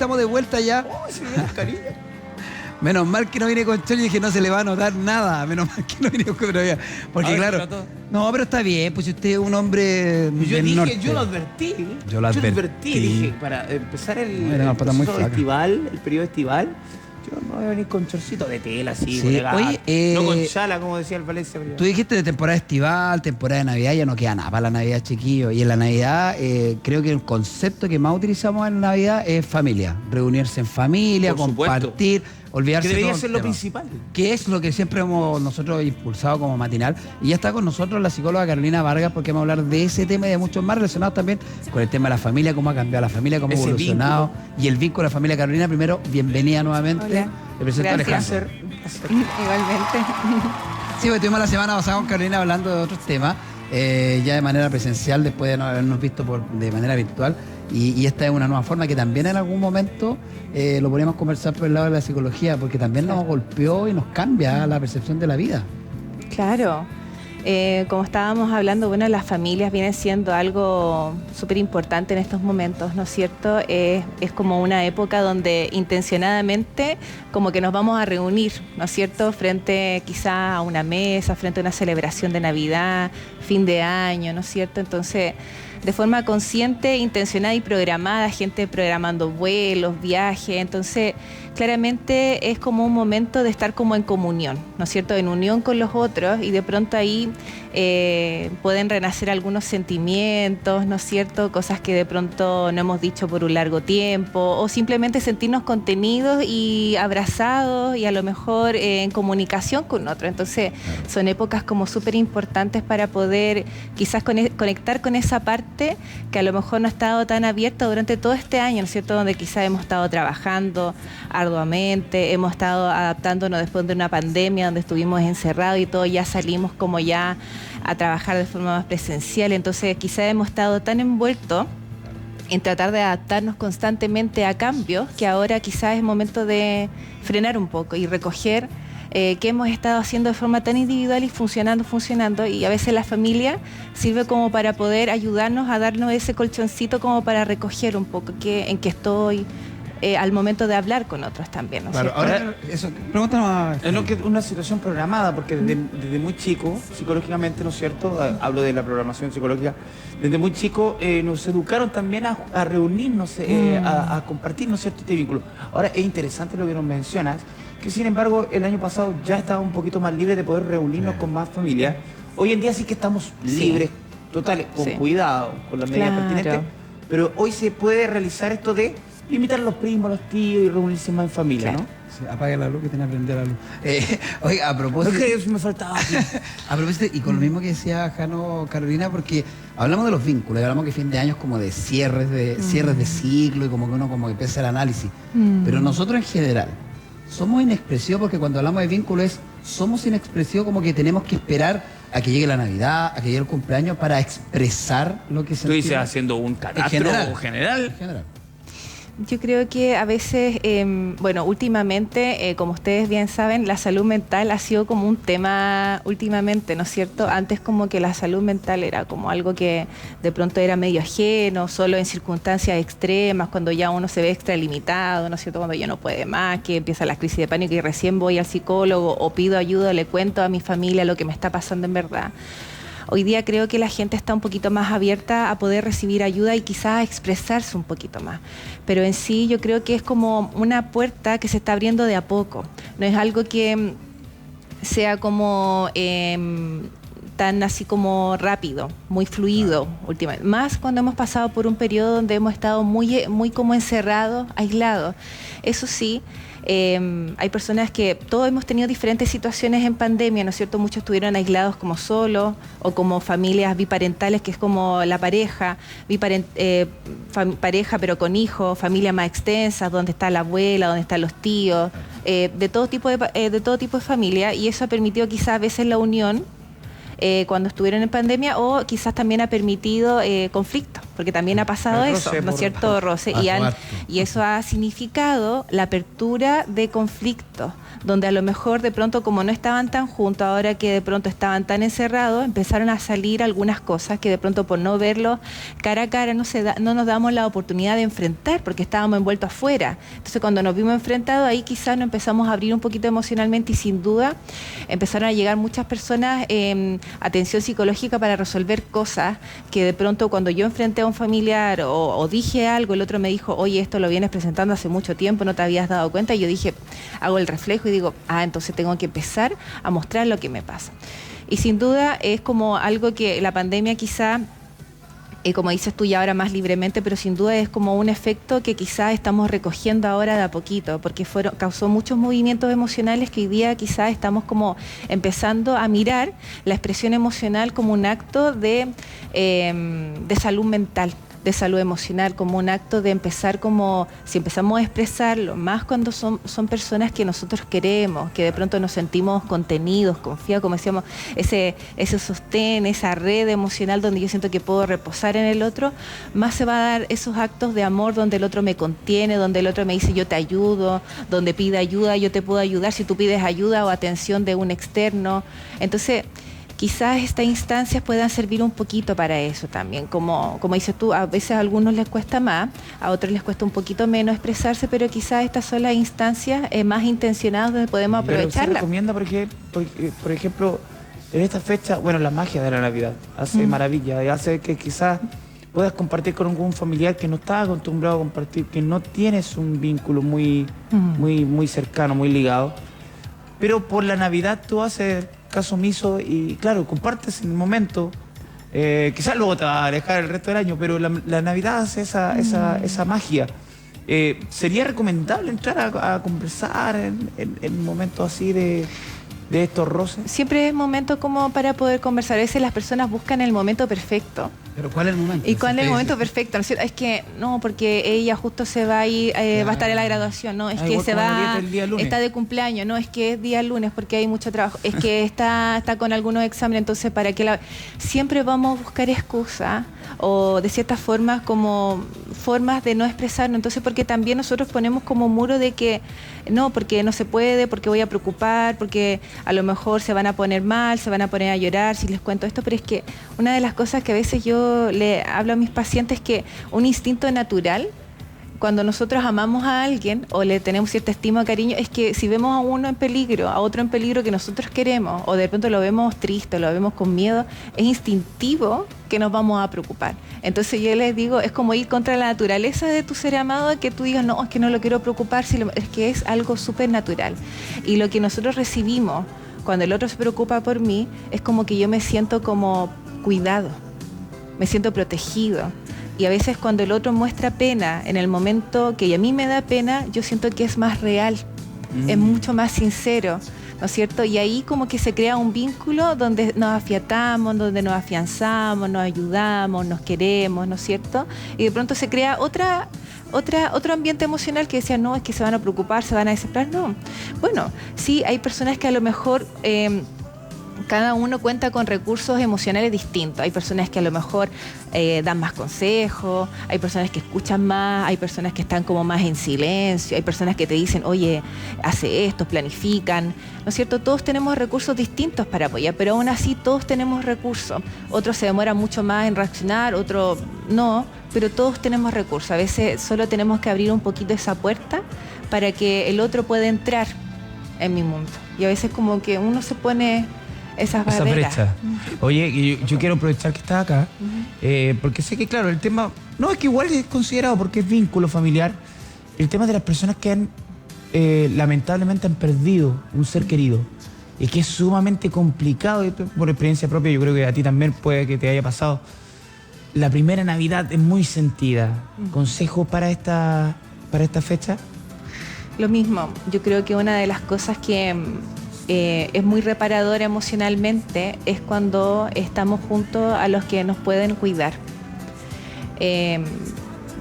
Estamos de vuelta ya. Oh, se me dio cariño. Menos mal que no vine con Chori y dije no se le va a notar nada. Menos mal que no vine con Chori. Porque claro. No, pero está bien, pues si usted es un hombre Yo del dije, norte. yo lo advertí. Yo lo advertí. Dije, para empezar el proceso estival, el periodo estival, yo no voy a venir con chorcito de tela así, Sí, oye, no con chala, como decía el Valencia. Tú dijiste de temporada estival, temporada de Navidad, ya no queda nada para la Navidad, chiquillos. Y en la Navidad, creo que el concepto que más utilizamos en Navidad es familia. Reunirse en familia, Por compartir, olvidarse que debería todo el ser lo tema. principal. Que es lo que siempre hemos nosotros impulsado como matinal. Y ya está con nosotros la psicóloga Carolina Vargas, porque vamos a hablar de ese tema y de muchos más relacionados también con el tema de la familia, cómo ha cambiado la familia, cómo ha evolucionado. Vínculo. Y el vínculo de la familia. Carolina, primero, bienvenida nuevamente. Hola. Te presento a Alejandro. Igualmente. Sí, porque estuvimos la semana pasada con Carolina hablando de otros temas, ya de manera presencial, después de no habernos visto de manera virtual. Y esta es una nueva forma que también en algún momento lo podríamos conversar por el lado de la psicología, porque también nos golpeó y nos cambia la percepción de la vida. Claro. Como estábamos hablando, bueno, las familias vienen siendo algo súper importante en estos momentos, ¿no es cierto? Es como una época donde intencionadamente como que nos vamos a reunir, ¿no es cierto? Frente quizá a una mesa, frente a una celebración de Navidad, fin de año, ¿no es cierto? Entonces, de forma consciente, intencionada y programada, gente programando vuelos, viajes, entonces claramente es como un momento de estar como en comunión, ¿no es cierto? En unión con los otros y de pronto ahí pueden renacer algunos sentimientos, ¿no es cierto? Cosas que de pronto no hemos dicho por un largo tiempo o simplemente sentirnos contenidos y abrazados y a lo mejor en comunicación con otros. Entonces son épocas como súper importantes para poder quizás conectar con esa parte que a lo mejor no ha estado tan abierta durante todo este año, ¿no es cierto? Donde quizás hemos estado trabajando arduamente, hemos estado adaptándonos después de una pandemia donde estuvimos encerrados y todo, ya salimos como ya a trabajar de forma más presencial, entonces quizás hemos estado tan envueltos en tratar de adaptarnos constantemente a cambios que ahora quizás es momento de frenar un poco y recoger que hemos estado haciendo de forma tan individual y funcionando, y a veces la familia sirve como para poder ayudarnos a darnos ese colchoncito como para recoger un poco en qué estoy al momento de hablar con otros también, ¿no? Claro, ahora, eso, pregúntanos. Es una situación programada, porque desde muy chico, psicológicamente, ¿no es cierto? Hablo de la programación psicológica. Desde muy chico nos educaron también a reunirnos, a compartir, ¿no es cierto?, este vínculo. Ahora, es interesante lo que nos mencionas, que sin embargo el año pasado ya estaba un poquito más libre de poder reunirnos con más familias. Hoy en día sí que estamos libres, totales, con cuidado, con las medidas pertinentes, pero hoy se puede realizar esto de invitar a los primos, a los tíos y reunirse más en familia, ¿no? Sí, apague la luz que tiene que prender la luz. Oiga, a propósito... No, que eso me faltaba. A propósito, y con lo mismo que decía Jano, Carolina, porque hablamos de los vínculos, y hablamos que fin de año es como de cierres de ciclo y como que uno como que empieza el análisis. Pero nosotros en general somos inexpresivos, porque cuando hablamos de vínculos somos inexpresivos, como que tenemos que esperar a que llegue la Navidad, a que llegue el cumpleaños para expresar lo que sentimos. Tú dices haciendo un catastro general. En general. Yo creo que a veces, bueno, últimamente, como ustedes bien saben, la salud mental ha sido como un tema últimamente, ¿no es cierto? Antes como que la salud mental era como algo que de pronto era medio ajeno, solo en circunstancias extremas, cuando ya uno se ve extralimitado, ¿no es cierto? Cuando ya no puede más, que empieza la crisis de pánico y recién voy al psicólogo o pido ayuda, le cuento a mi familia lo que me está pasando en verdad. Hoy día creo que la gente está un poquito más abierta a poder recibir ayuda y quizás a expresarse un poquito más. Pero en sí yo creo que es como una puerta que se está abriendo de a poco. No es algo que sea como tan así como rápido, muy fluido últimamente. Más cuando hemos pasado por un periodo donde hemos estado muy como encerrados, aislados. Eso sí, hay personas que todos hemos tenido diferentes situaciones en pandemia, ¿no es cierto? Muchos estuvieron aislados como solos o como familias biparentales, que es como la pareja, pareja pero con hijos, familias más extensas, donde está la abuela, donde están los tíos, de todo tipo de familia, y eso ha permitido quizás a veces la unión cuando estuvieron en pandemia, o quizás también ha permitido conflictos, porque también ha pasado eso, ¿no es cierto? Roce. Y eso ha significado la apertura de conflictos, donde a lo mejor de pronto, como no estaban tan juntos, ahora que de pronto estaban tan encerrados, empezaron a salir algunas cosas que de pronto por no verlos cara a cara no nos damos la oportunidad de enfrentar porque estábamos envueltos afuera. Entonces cuando nos vimos enfrentados, ahí quizás nos empezamos a abrir un poquito emocionalmente y sin duda empezaron a llegar muchas personas atención psicológica para resolver cosas que de pronto cuando yo enfrenté a un familiar o dije algo, el otro me dijo, oye, esto lo vienes presentando hace mucho tiempo, no te habías dado cuenta, y yo dije, hago el reflejo y digo, entonces tengo que empezar a mostrar lo que me pasa. Y sin duda es como algo que la pandemia quizá, como dices tú ya ahora más libremente, pero sin duda es como un efecto que quizás estamos recogiendo ahora de a poquito, porque causó muchos movimientos emocionales que hoy día quizás estamos como empezando a mirar la expresión emocional como un acto de salud mental, de salud emocional, como un acto de empezar como, si empezamos a expresarlo, más cuando son personas que nosotros queremos, que de pronto nos sentimos contenidos, confiados, como decíamos, ese sostén, esa red emocional donde yo siento que puedo reposar en el otro, más se va a dar esos actos de amor donde el otro me contiene, donde el otro me dice yo te ayudo, donde pide ayuda, yo te puedo ayudar si tú pides ayuda o atención de un externo. Entonces, quizás estas instancias puedan servir un poquito para eso también. Como dices tú, a veces a algunos les cuesta más, a otros les cuesta un poquito menos expresarse, pero quizás estas son las instancias más intencionadas donde podemos aprovecharlas. Pero se recomienda, por ejemplo, en esta fecha, bueno, la magia de la Navidad hace maravilla, y hace que quizás puedas compartir con algún familiar que no está acostumbrado a compartir, que no tienes un vínculo muy cercano, muy ligado, pero por la Navidad tú haces caso omiso y claro, compartes en el momento, quizás luego te va a alejar el resto del año, pero la Navidad hace esa magia. ¿Sería recomendable entrar a conversar en momentos así de estos roces? Siempre es momento como para poder conversar. A veces las personas buscan el momento perfecto. ¿Pero cuál es el momento? ¿Y cuál es el momento perfecto? ¿No es cierto? Es que no, porque ella justo se va a ir, va a estar en la graduación, no, es que se va, está de cumpleaños, no, es que es día lunes porque hay mucho trabajo, es que está con algunos exámenes, entonces para qué siempre vamos a buscar excusas o de ciertas formas como formas de no expresarnos, entonces porque también nosotros ponemos como muro de que no, porque no se puede, porque voy a preocupar, porque a lo mejor se van a poner mal, se van a poner a llorar si les cuento esto, pero es que una de las cosas que a veces yo le hablo a mis pacientes es que un instinto natural, cuando nosotros amamos a alguien o le tenemos cierta estima o cariño, es que si vemos a uno en peligro, a otro en peligro que nosotros queremos, o de pronto lo vemos triste, lo vemos con miedo, es instintivo que nos vamos a preocupar. Entonces yo les digo, es como ir contra la naturaleza de tu ser amado, que tú digas, no, es que no lo quiero preocupar, es que es algo súper natural. Y lo que nosotros recibimos cuando el otro se preocupa por mí, es como que yo me siento como cuidado, me siento protegido. Y a veces cuando el otro muestra pena, en el momento que a mí me da pena, yo siento que es más real, es mucho más sincero, ¿no es cierto? Y ahí como que se crea un vínculo donde nos afiatamos, donde nos afianzamos, nos ayudamos, nos queremos, ¿no es cierto? Y de pronto se crea otro ambiente emocional que decía, no, es que se van a preocupar, se van a desesperar. No. Bueno, sí, hay personas que a lo mejor cada uno cuenta con recursos emocionales distintos. Hay personas que a lo mejor dan más consejos, hay personas que escuchan más, hay personas que están como más en silencio, hay personas que te dicen, oye, hace esto, planifican, ¿no es cierto? Todos tenemos recursos distintos para apoyar, pero aún así todos tenemos recursos. Otros se demoran mucho más en reaccionar, otros no, pero todos tenemos recursos. A veces solo tenemos que abrir un poquito esa puerta para que el otro pueda entrar en mi mundo. Y a veces como que uno se pone esa brecha. Oye, yo quiero aprovechar que estás acá, porque sé que, claro, el tema, no, es que igual es considerado porque es vínculo familiar, el tema de las personas que han, lamentablemente han perdido un ser querido, y que es sumamente complicado, y por experiencia propia, yo creo que a ti también puede que te haya pasado. La primera Navidad es muy sentida. ¿Consejo para esta fecha? Lo mismo, yo creo que una de las cosas que es muy reparadora emocionalmente es cuando estamos junto a los que nos pueden cuidar.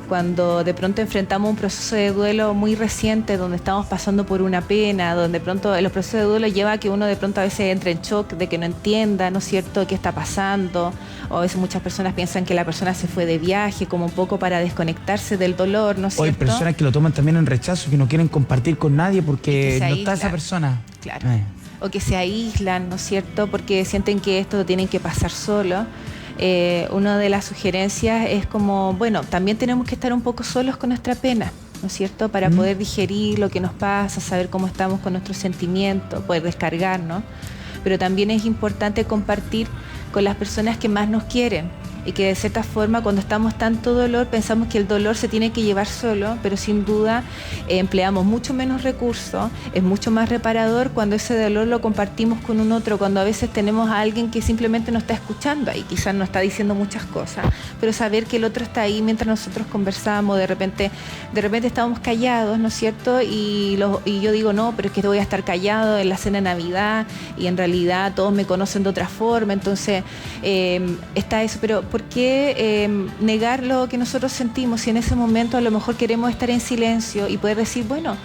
cuando de pronto enfrentamos un proceso de duelo muy reciente, donde estamos pasando por una pena, donde de pronto los procesos de duelo lleva a que uno de pronto a veces entre en shock de que no entienda, ¿no es cierto?, qué está pasando, o a veces muchas personas piensan que la persona se fue de viaje, como un poco para desconectarse del dolor, ¿no es cierto? O hay personas que lo toman también en rechazo, que no quieren compartir con nadie porque no está esa persona. Claro. O que se aíslan, ¿no es cierto?, porque sienten que esto lo tienen que pasar solo. Una de las sugerencias es como, bueno, también tenemos que estar un poco solos con nuestra pena, ¿no es cierto?, para poder digerir lo que nos pasa, saber cómo estamos con nuestros sentimientos, poder descargarnos. Pero también es importante compartir con las personas que más nos quieren, y que de cierta forma cuando estamos tanto dolor pensamos que el dolor se tiene que llevar solo, pero sin duda empleamos mucho menos recursos, es mucho más reparador cuando ese dolor lo compartimos con un otro, cuando a veces tenemos a alguien que simplemente nos está escuchando y quizás no está diciendo muchas cosas, pero saber que el otro está ahí mientras nosotros conversamos, de repente estábamos callados, ¿no es cierto? Y yo digo, no, pero es que voy a estar callado en la cena de Navidad y en realidad todos me conocen de otra forma, entonces está eso, pero ¿por qué negar lo que nosotros sentimos si en ese momento a lo mejor queremos estar en silencio y poder decir, bueno,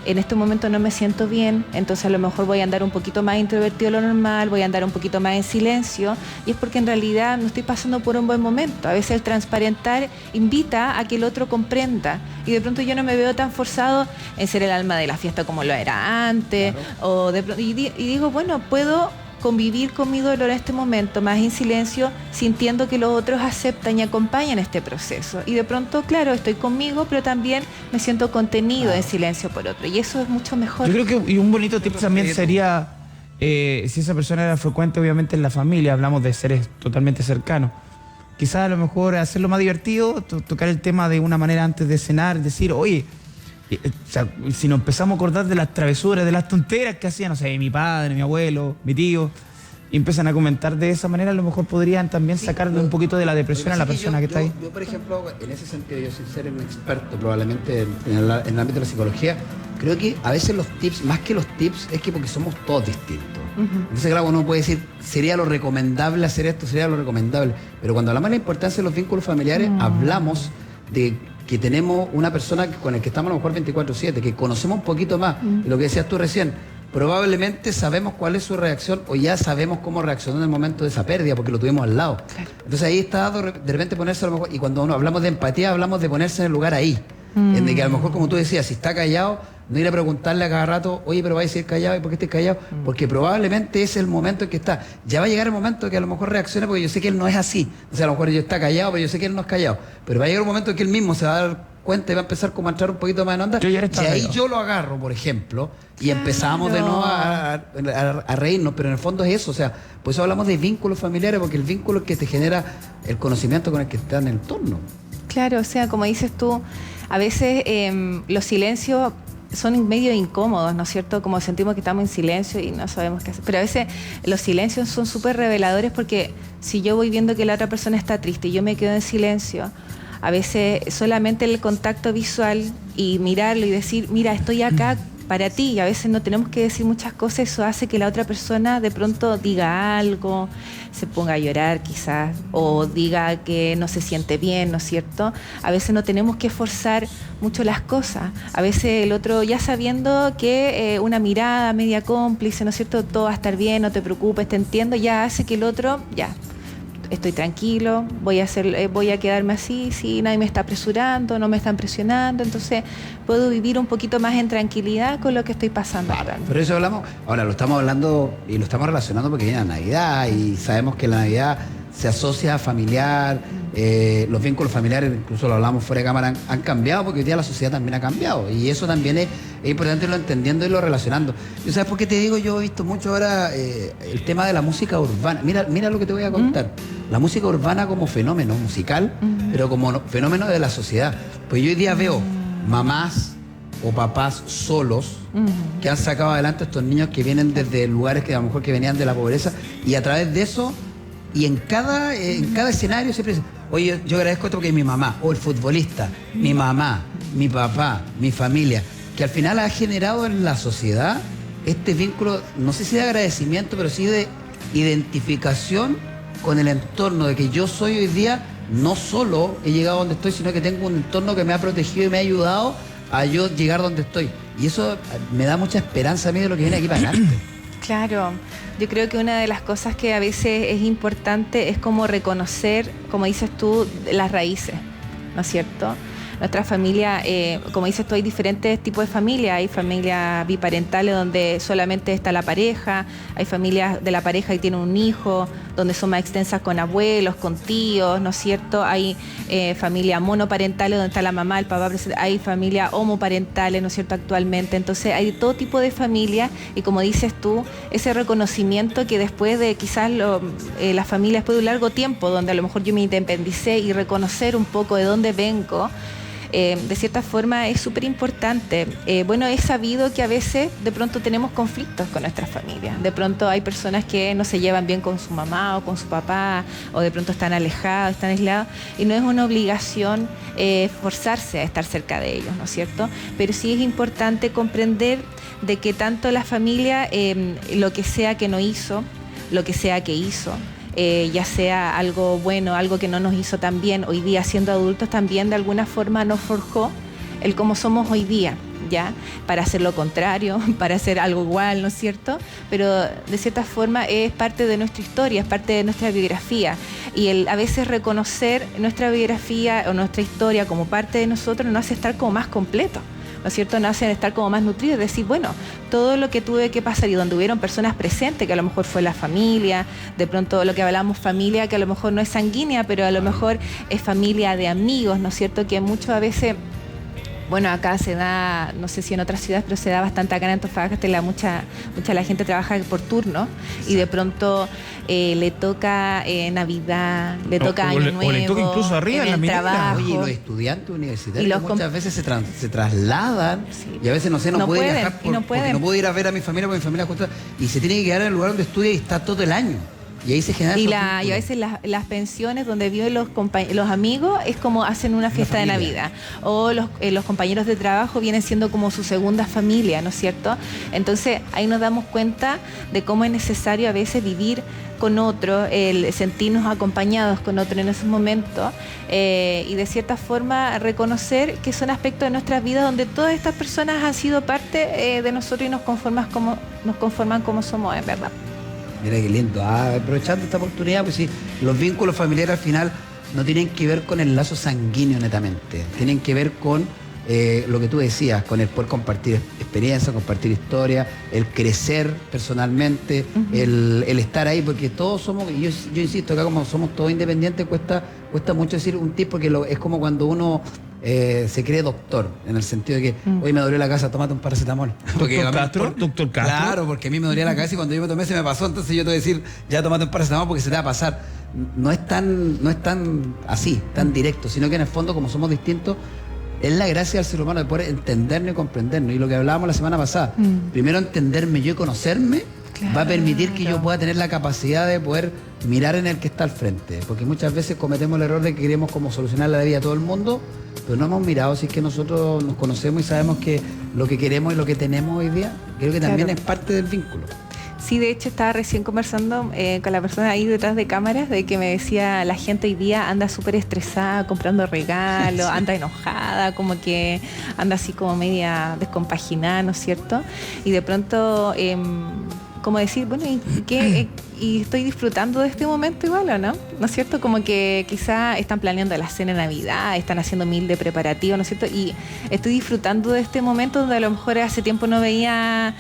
en este momento no me siento bien, entonces a lo mejor voy a andar un poquito más introvertido de lo normal, voy a andar un poquito más en silencio, y es porque en realidad no estoy pasando por un buen momento. A veces el transparentar invita a que el otro comprenda, y de pronto yo no me veo tan forzado en ser el alma de la fiesta como lo era antes, claro. Y digo, bueno, puedo convivir con mi dolor en este momento, más en silencio, sintiendo que los otros aceptan y acompañan este proceso. Y de pronto, claro, estoy conmigo, pero también me siento contenido en silencio por otro. Y eso es mucho mejor. Yo creo que y un bonito tip también sería, si esa persona era frecuente, obviamente en la familia, hablamos de seres totalmente cercanos. Quizás a lo mejor hacerlo más divertido, tocar el tema de una manera antes de cenar, decir, oye, o sea, si nos empezamos a acordar de las travesuras, de las tonteras que hacían, no sé, mi padre, mi abuelo, mi tío, y empiezan a comentar de esa manera, a lo mejor podrían también sacarle un poquito de la depresión a la persona que está ahí. Yo, por ejemplo, en ese sentido, yo sin ser un experto probablemente en el ámbito de la psicología, creo que a veces los tips, más que los tips, es que porque somos todos distintos. Entonces, claro, uno puede decir, sería lo recomendable hacer esto, sería lo recomendable, pero cuando hablamos de la importancia de los vínculos familiares, hablamos de que tenemos una persona con la que estamos a lo mejor 24/7, que conocemos un poquito más, y lo que decías tú recién, probablemente sabemos cuál es su reacción o ya sabemos cómo reaccionó en el momento de esa pérdida porque lo tuvimos al lado. Claro. Entonces ahí está de repente ponerse a lo mejor, y cuando hablamos de empatía hablamos de ponerse en el lugar ahí, en de que a lo mejor, como tú decías, si está callado, no ir a preguntarle a cada rato, oye, pero vais a ir callado, ¿y por qué estás callado? Porque probablemente ese es el momento en que está. Ya va a llegar el momento que a lo mejor reaccione, porque yo sé que él no es así. O sea, a lo mejor yo está callado, pero yo sé que él no es callado. Pero va a llegar un momento en que él mismo se va a dar cuenta y va a empezar como a entrar un poquito más en onda. Y ahí yo lo agarro, por ejemplo, y empezamos de nuevo a reírnos, pero en el fondo es eso. O sea, por eso hablamos de vínculos familiares, porque el vínculo es que te genera el conocimiento con el que está en el entorno. Claro, o sea, como dices tú, a veces los silencios son medio incómodos, ¿no es cierto? Como sentimos que estamos en silencio y no sabemos qué hacer. Pero a veces los silencios son súper reveladores, porque si yo voy viendo que la otra persona está triste y yo me quedo en silencio, a veces solamente el contacto visual y mirarlo y decir, mira, estoy acá para ti, y a veces no tenemos que decir muchas cosas, eso hace que la otra persona de pronto diga algo, se ponga a llorar quizás, o diga que no se siente bien, ¿no es cierto? A veces no tenemos que forzar mucho las cosas, a veces el otro ya sabiendo que una mirada media cómplice, ¿no es cierto? Todo va a estar bien, no te preocupes, te entiendo, ya hace que el otro, ya, estoy tranquilo, voy a quedarme así, sí, nadie me está apresurando, no me están presionando, entonces puedo vivir un poquito más en tranquilidad con lo que estoy pasando. Pero eso hablamos, ahora lo estamos hablando y lo estamos relacionando porque viene la Navidad y sabemos que la Navidad se asocia a familiar, los vínculos familiares, incluso lo hablamos fuera de cámara, han cambiado porque hoy día la sociedad también ha cambiado, y eso también es importante irlo entendiendo y lo relacionando. ¿Y sabes por qué te digo? Yo he visto mucho ahora el tema de la música urbana. Mira lo que te voy a contar. La música urbana como fenómeno musical, pero como fenómeno de la sociedad. Pues yo hoy día veo mamás o papás solos que han sacado adelante a estos niños que vienen desde lugares que a lo mejor que venían de la pobreza, y a través de eso, y en cada escenario siempre dicen, oye, yo agradezco esto porque mi mamá, o el futbolista, mi mamá, mi papá, mi familia, que al final ha generado en la sociedad este vínculo, no sé si de agradecimiento, pero sí de identificación con el entorno, de que yo soy hoy día no solo he llegado donde estoy, sino que tengo un entorno que me ha protegido y me ha ayudado a yo llegar donde estoy. Y eso me da mucha esperanza a mí de lo que viene aquí para adelante. Claro, yo creo que una de las cosas que a veces es importante es como reconocer, como dices tú, las raíces, ¿no es cierto? Nuestra familia, como dices tú, hay diferentes tipos de familias. Hay familias biparentales donde solamente está la pareja, hay familias de la pareja y tienen un hijo, donde son más extensas con abuelos, con tíos, ¿no es cierto? Hay familias monoparentales donde está la mamá, el papá presente. Hay familias homoparentales, ¿no es cierto?, actualmente. Entonces hay todo tipo de familias y, como dices tú, ese reconocimiento que después de quizás las familias, después de un largo tiempo, donde a lo mejor yo me independicé, y reconocer un poco de dónde vengo, de cierta forma es súper importante. Bueno, he sabido que a veces de pronto tenemos conflictos con nuestras familias. De pronto hay personas que no se llevan bien con su mamá o con su papá, o de pronto están alejados, están aislados, y no es una obligación forzarse a estar cerca de ellos, ¿no es cierto? Pero sí es importante comprender de que tanto la familia, lo que sea que no hizo, lo que sea que hizo, ya sea algo bueno, algo que no nos hizo tan bien, hoy día siendo adultos también de alguna forma nos forjó el cómo somos hoy día, ¿ya? Para hacer lo contrario, para hacer algo igual, ¿no es cierto? Pero de cierta forma es parte de nuestra historia, es parte de nuestra biografía, y a veces reconocer nuestra biografía o nuestra historia como parte de nosotros nos hace estar como más completo, ¿no es cierto? Nos hacen estar como más nutridos, decir, bueno, todo lo que tuve que pasar y donde hubieron personas presentes, que a lo mejor fue la familia, de pronto lo que hablamos familia, que a lo mejor no es sanguínea, pero a lo mejor es familia de amigos, ¿no es cierto? Que mucho a veces, bueno, acá se da, no sé si en otras ciudades, pero se da bastante acá en Antofagasta, mucha la gente trabaja por turno y de pronto le toca Navidad, le toca Año Nuevo, o le toca incluso arriba en la minera. trabajo. Oye, los estudiantes universitarios muchas veces se trasladan, sí, y a veces no pueden viajar porque no puedo ir a ver a mi familia porque mi familia justo, y se tiene que quedar en el lugar donde estudia y está todo el año. Y ahí se genera y a veces las pensiones donde viven los amigos es como hacen una fiesta de Navidad, o los compañeros de trabajo vienen siendo como su segunda familia, ¿no es cierto? Entonces ahí nos damos cuenta de cómo es necesario a veces vivir con otro, el sentirnos acompañados con otro en esos momentos, y de cierta forma reconocer que son aspectos de nuestras vidas donde todas estas personas han sido parte de nosotros y nos conforman como somos, en verdad. Mira qué lindo, aprovechando esta oportunidad, pues sí, los vínculos familiares al final no tienen que ver con el lazo sanguíneo netamente, tienen que ver con lo que tú decías, con el poder compartir experiencia, compartir historia, el crecer personalmente, el estar ahí, porque todos somos, y yo insisto, acá como somos todos independientes, cuesta mucho decir un tip, porque es como cuando uno se cree doctor, en el sentido de que hoy me dolió la cabeza, tómate un paracetamol. ¿Doctor Castro? Claro, porque a mí me dolía la cabeza y cuando yo me tomé se me pasó, entonces yo te voy a decir, ya tómate un paracetamol porque se te va a pasar. No es tan así, tan directo, sino que en el fondo, como somos distintos, es la gracia del ser humano de poder entendernos y comprendernos. Y lo que hablábamos la semana pasada, primero entenderme yo y conocerme, claro, va a permitir que yo pueda tener la capacidad de poder mirar en el que está al frente. Porque muchas veces cometemos el error de que queremos como solucionar la vida a todo el mundo, pero no hemos mirado si es que nosotros nos conocemos y sabemos que lo que queremos y lo que tenemos hoy día, creo que también es parte del vínculo. Sí, de hecho estaba recién conversando con la persona ahí detrás de cámaras, de que me decía, la gente hoy día anda súper estresada comprando regalos, sí, anda enojada, como que anda así como media descompaginada, ¿no es cierto? Y de pronto, como decir, bueno, ¿y qué? Y estoy disfrutando de este momento igual, ¿o no? ¿No es cierto? Como que quizá están planeando la cena de Navidad, están haciendo 1000 de preparativos, ¿no es cierto? Y estoy disfrutando de este momento donde a lo mejor hace tiempo no veía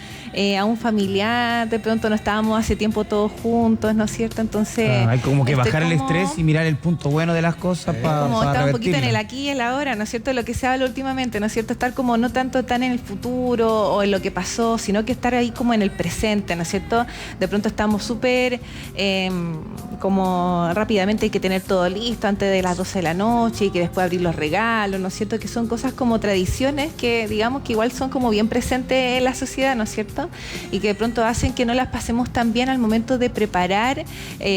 a un familiar, de pronto no estábamos hace tiempo todos juntos, ¿no es cierto? Entonces hay como que bajar el estrés y mirar el punto bueno de las cosas para estar un poquito en el aquí y el ahora, ¿no es cierto? Lo que se habla últimamente, ¿no es cierto? Estar como no tanto tan en el futuro o en lo que pasó, sino que estar ahí como en el presente, ¿no es cierto? De pronto estamos súper como rápidamente hay que tener todo listo antes de las 12 de la noche y que después abrir los regalos, ¿no es cierto? Que son cosas como tradiciones que digamos que igual son como bien presentes en la sociedad, ¿no es cierto? ¿cierto? Y que de pronto hacen que no las pasemos tan bien al momento de preparar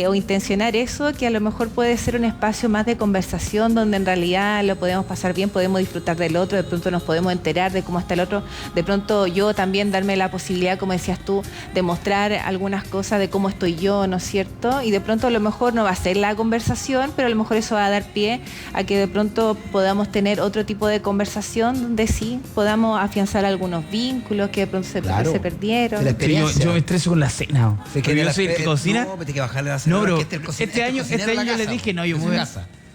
o intencionar eso, que a lo mejor puede ser un espacio más de conversación donde en realidad lo podemos pasar bien, podemos disfrutar del otro, de pronto nos podemos enterar de cómo está el otro, de pronto yo también darme la posibilidad, como decías tú, de mostrar algunas cosas de cómo estoy yo, ¿no es cierto? Y de pronto a lo mejor no va a ser la conversación, pero a lo mejor eso va a dar pie a que de pronto podamos tener otro tipo de conversación donde sí podamos afianzar algunos vínculos que de pronto se perdieron. Yo me estreso con la cena. Que Yo soy el que cocina. No, tienes que bajarle la cena. No, pero este año yo le dije, no, yo me voy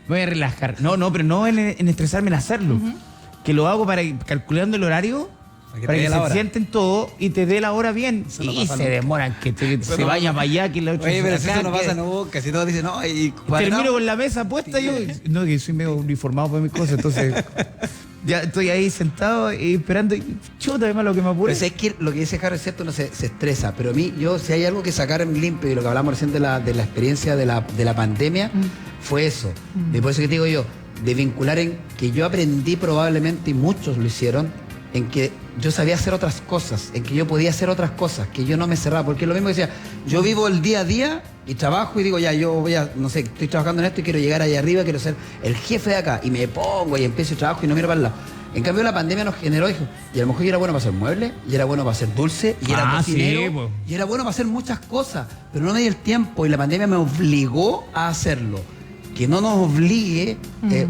voy a relajar. No, pero no en estresarme en hacerlo. Que lo hago para calculando el horario, para que se sienten todo y te dé la hora bien. Y se demoran, que se vaya para allá, que la otra. Oye, pero eso no pasa nunca. Casi todos dicen, no, y termino con la mesa puesta yo. No, que soy medio uniformado para mis cosas, entonces ya estoy ahí sentado y esperando. Chuta, además lo que me apura. Pero es que lo que dice Jaro es cierto, uno se estresa. Pero a mí, si hay algo que sacar en limpio, y lo que hablamos recién de la experiencia de la pandemia, fue eso. Y por eso que te digo yo, de vincular en que yo aprendí probablemente, y muchos lo hicieron, en que yo sabía hacer otras cosas, en que yo podía hacer otras cosas, que yo no me cerraba, porque es lo mismo que decía, yo vivo el día a día y trabajo y digo, ya, yo voy a, no sé, estoy trabajando en esto y quiero llegar allá arriba, quiero ser el jefe de acá, y me pongo y empiezo el trabajo y no miro para el lado. En cambio la pandemia nos generó, dijo, y a lo mejor yo era bueno para hacer muebles, y era bueno para hacer dulce, y era cocinero, y era bueno para hacer muchas cosas, pero no me di el tiempo y la pandemia me obligó a hacerlo. Que no nos obligue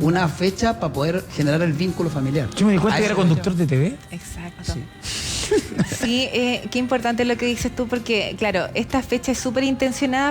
una fecha para poder generar el vínculo familiar. Yo me di cuenta que era conductor de TV. Exacto. Sí, qué importante lo que dices tú, porque claro, esta fecha es súper intencionada